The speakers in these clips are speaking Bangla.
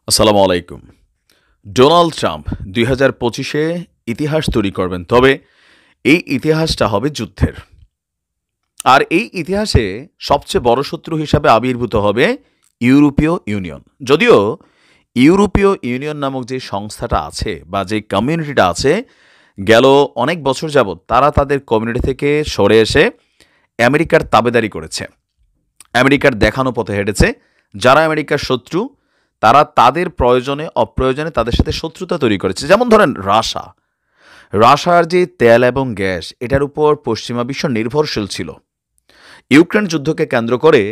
আসসালামু আলাইকুম। ডোনাল্ড ট্রাম্প ২০২৫-এ ইতিহাস তৈরি করবেন। তবে এই ইতিহাসটা হবে যুদ্ধের। আর এই ইতিহাসে সবচেয়ে বড় শত্রু হিসাবে আবির্ভূত হবে ইউরোপীয় ইউনিয়ন। যদিও ইউরোপীয় ইউনিয়ন নামক যে সংস্থাটা আছে বা যে কমিউনিটিটা আছে, গেল অনেক বছর যাবৎ তারা তাদের কমিউনিটি থেকে সরে এসে আমেরিকার তাবেদারি করেছে। আমেরিকার দেখানো পথে হেঁটেছে। যারা আমেরিকার শত্রু তারা তাদের প্রয়োজনে অপ্রয়োজনে তাদের সাথে শত্রুতা তৈরি করেছে। যেমন ধরেন রাশার যে তেল এবং গ্যাস, এটার উপর পশ্চিমা বিশ্ব নির্ভরশীল ছিল। ইউক্রেন যুদ্ধকে কেন্দ্র করে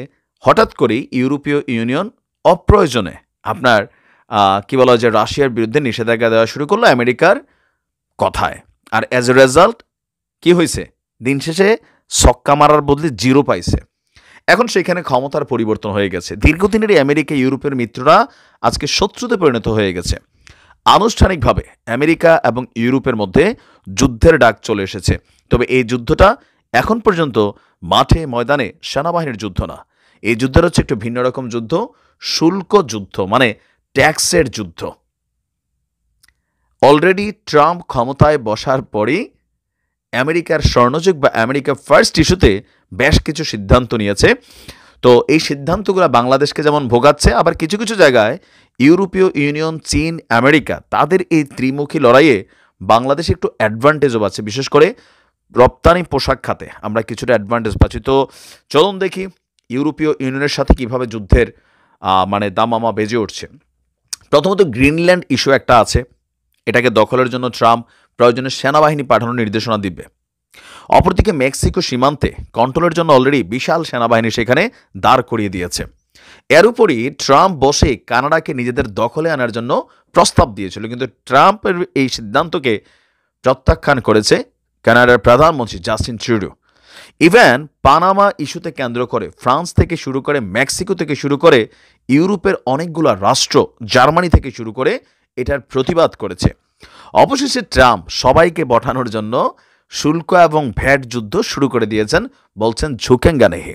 হঠাৎ করেই ইউরোপীয় ইউনিয়ন অপ্রয়োজনে আপনার কি বলা হয় যে রাশিয়ার বিরুদ্ধে নিষেধাজ্ঞা দেওয়া শুরু করলো আমেরিকার কথায়। আর অ্যাজ এ রেজাল্ট কি হয়েছে? দিন শেষে ছক্কা মারার বদলে জিরো পাইছে। এখন সেখানে ক্ষমতার পরিবর্তন হয়ে গেছে। দীর্ঘদিনের এই আমেরিকা ইউরোপের মিত্ররা আজকে শত্রুতে পরিণত হয়ে গেছে। আনুষ্ঠানিকভাবে আমেরিকা এবং ইউরোপের মধ্যে যুদ্ধের ডাক চলে এসেছে। তবে এই যুদ্ধটা এখন পর্যন্ত মাঠে ময়দানে সেনাবাহিনীর যুদ্ধ না। এই যুদ্ধের হচ্ছে একটু ভিন্ন রকম যুদ্ধ, শুল্ক যুদ্ধ, মানে ট্যাক্সের যুদ্ধ। অলরেডি ট্রাম্প ক্ষমতায় বসার পরেই আমেরিকার স্বর্ণযুগ বা আমেরিকা ফার্স্ট ইস্যুতে বেশ কিছু সিদ্ধান্ত নিয়েছে। তো এই সিদ্ধান্তগুলো বাংলাদেশকে যেমন ভোগাচ্ছে, আবার কিছু কিছু জায়গায় ইউরোপীয় ইউনিয়ন, চীন, আমেরিকা তাদের এই ত্রিমুখী লড়াইয়ে বাংলাদেশ একটু অ্যাডভান্টেজও পাচ্ছে। বিশেষ করে রপ্তানি পোশাক খাতে আমরা কিছুটা অ্যাডভান্টেজ পাচ্ছি। তো চলুন দেখি ইউরোপীয় ইউনিয়নের সাথে কিভাবে যুদ্ধের দামামা বেজে উঠছে। প্রথমত গ্রিনল্যান্ড ইস্যু একটা আছে। এটাকে দখলের জন্য ট্রাম্প প্রয়োজনে সেনাবাহিনী পাঠানোর নির্দেশনা দিবে। অপরদিকে মেক্সিকো সীমান্তে কন্ট্রোলের জন্য অলরেডি বিশাল সেনাবাহিনী সেখানে দাঁড় করিয়ে দিয়েছে। এর উপরই ট্রাম্প বসে কানাডাকে নিজেদের দখলে আনার জন্য প্রস্তাব দিয়েছিল, কিন্তু ট্রাম্পের এই সিদ্ধান্তকে প্রত্যাখ্যান করেছে কানাডার প্রধানমন্ত্রী জাস্টিন ট্রুডো। ইভেন পানামা ইস্যুতে কেন্দ্র করে ফ্রান্স থেকে শুরু করে, মেক্সিকো থেকে শুরু করে, ইউরোপের অনেকগুলো রাষ্ট্র, জার্মানি থেকে শুরু করে এটার প্রতিবাদ করেছে। অবশেষে ট্রাম্প সবাইকে বঠানোর জন্য শুল্ক এবং ভ্যাট যুদ্ধ শুরু করে দিয়েছেন। বলছেন ঝুঁকেঙ্গা নেহি।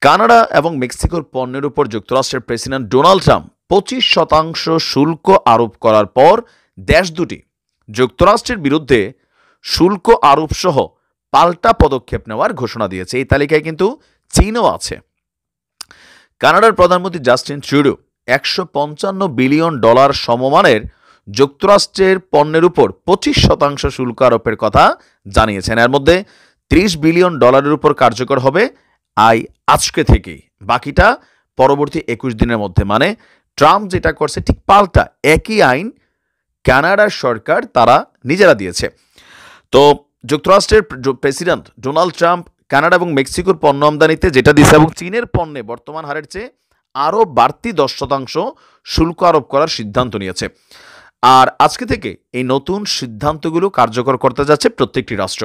কানাডা এবং মেক্সিকোর পণ্যের উপর যুক্তরাষ্ট্রের প্রেসিডেন্ট ডোনাল্ড ট্রাম্প 25% শুল্ক আরোপ করার পর দেশ দুটি যুক্তরাষ্ট্রের বিরুদ্ধে শুল্ক আরোপ সহ পাল্টা পদক্ষেপ নেওয়ার ঘোষণা দিয়েছে। এই তালিকায় কিন্তু চীনও আছে। কানাডার প্রধানমন্ত্রী জাস্টিন ট্রুডো $155 বিলিয়ন সমমানের যুক্তরাষ্ট্রের পণ্যের উপর 25% শুল্ক আরোপের কথা জানিয়েছেন। এর মধ্যে $30 বিলিয়ন উপর কার্যকর হবে আজকে থেকেই, বাকিটা পরবর্তী 21 দিনের মধ্যে। মানে ট্রাম্প যেটা করছে ঠিক পাল্টা একই আইন কানাডার সরকার তারা নিজেরা দিয়েছে। তো যুক্তরাষ্ট্রের প্রেসিডেন্ট ডোনাল্ড ট্রাম্প কানাডা এবং মেক্সিকোর পণ্য আমদানিতে যেটা দিয়েছে এবং চীনের পণ্যে বর্তমান হারের চেয়ে আরও বাড়তি 10% শুল্ক আরোপ করার সিদ্ধান্ত নিয়েছে। আর আজকে থেকে এই নতুন সিদ্ধান্তগুলো কার্যকর করতে যাচ্ছে প্রত্যেকটি রাষ্ট্র।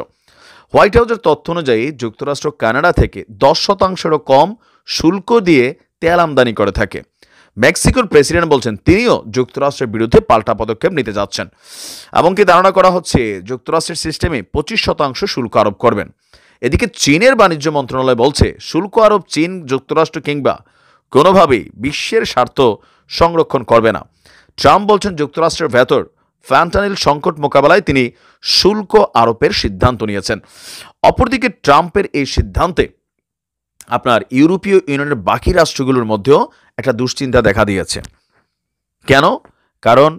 হোয়াইট হাউসের তথ্য অনুযায়ী যুক্তরাষ্ট্র কানাডা থেকে 10%-এরও কম শুল্ক দিয়ে তেল আমদানি করে থাকে। মেক্সিকোর প্রেসিডেন্ট বলছেন তিনিও যুক্তরাষ্ট্রের বিরুদ্ধে পাল্টা পদক্ষেপ নিতে যাচ্ছেন। এমনকি ধারণা করা হচ্ছে যুক্তরাষ্ট্রের সিস্টেমে 25% শুল্ক আরোপ করবেন। এদিকে চীনের বাণিজ্য মন্ত্রণালয় বলছে শুল্ক আরোপ চীন, যুক্তরাষ্ট্র কিংবা কোনোভাবেই বিশ্বের স্বার্থ সংরক্ষণ করবে না। ট্রাম্প বলছেন যুক্তরাষ্ট্রের ভেতর ফ্যান্টানিল সংকট মোকাবেলায় তিনি শুল্ক আরোপের সিদ্ধান্ত নিয়েছেন। অপরদিকে ট্রাম্পের এই সিদ্ধান্তে আপনার ইউরোপীয় ইউনিয়নের বাকি রাষ্ট্রগুলোর মধ্যেও একটা দুশ্চিন্তা দেখা দিয়েছে। কেন? কারণ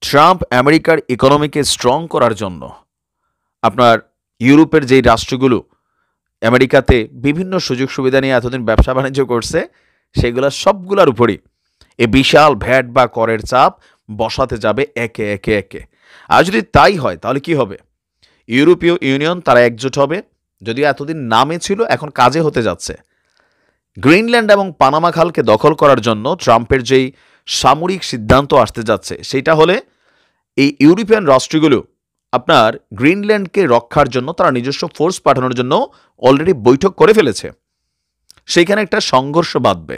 ট্রাম্প আমেরিকার ইকোনমিকে স্ট্রং করার জন্য আপনার ইউরোপের যেই রাষ্ট্রগুলো আমেরিকাতে বিভিন্ন সুযোগ সুবিধা নিয়ে এতদিন ব্যবসা বাণিজ্য করছে, সেগুলো সবগুলোর উপরই এ বিশাল ভ্যাট বা করের চাপ বসাতে যাবে একে একে একে। আর যদি তাই হয় তাহলে কি হবে? ইউরোপীয় ইউনিয়ন তারা একজোট হবে, যদিও এতদিন নামে ছিল, এখন কাজে হতে যাচ্ছে। গ্রিনল্যান্ড এবং পানামা খালকে দখল করার জন্য ট্রাম্পের যেই সামরিক সিদ্ধান্ত আসতে যাচ্ছে, সেইটা হলে এই ইউরোপিয়ান রাষ্ট্রগুলো আপনার গ্রিনল্যান্ডকে রক্ষার জন্য তারা নিজস্ব ফোর্স পাঠানোর জন্য অলরেডি বৈঠক করে ফেলেছে। সেইখানে একটা সংঘর্ষ বাঁধবে,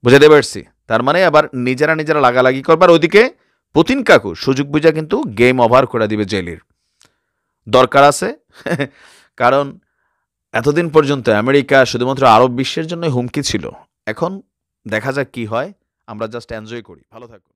বুঝাতে পারছি? তার মানে আবার নিজেরা লাগালাগি করবার। ওইদিকে পুতিন কাকু সুযোগ বুঝা কিন্তু গেম ওভার করে দিবে জেলির দরকার আছে। কারণ এতদিন পর্যন্ত আমেরিকা শুধুমাত্র আরব বিশ্বের জন্য হুমকি ছিল। এখন দেখা যাক কি হয়। আমরা জাস্ট এনজয় করি। ভালো থাকুন।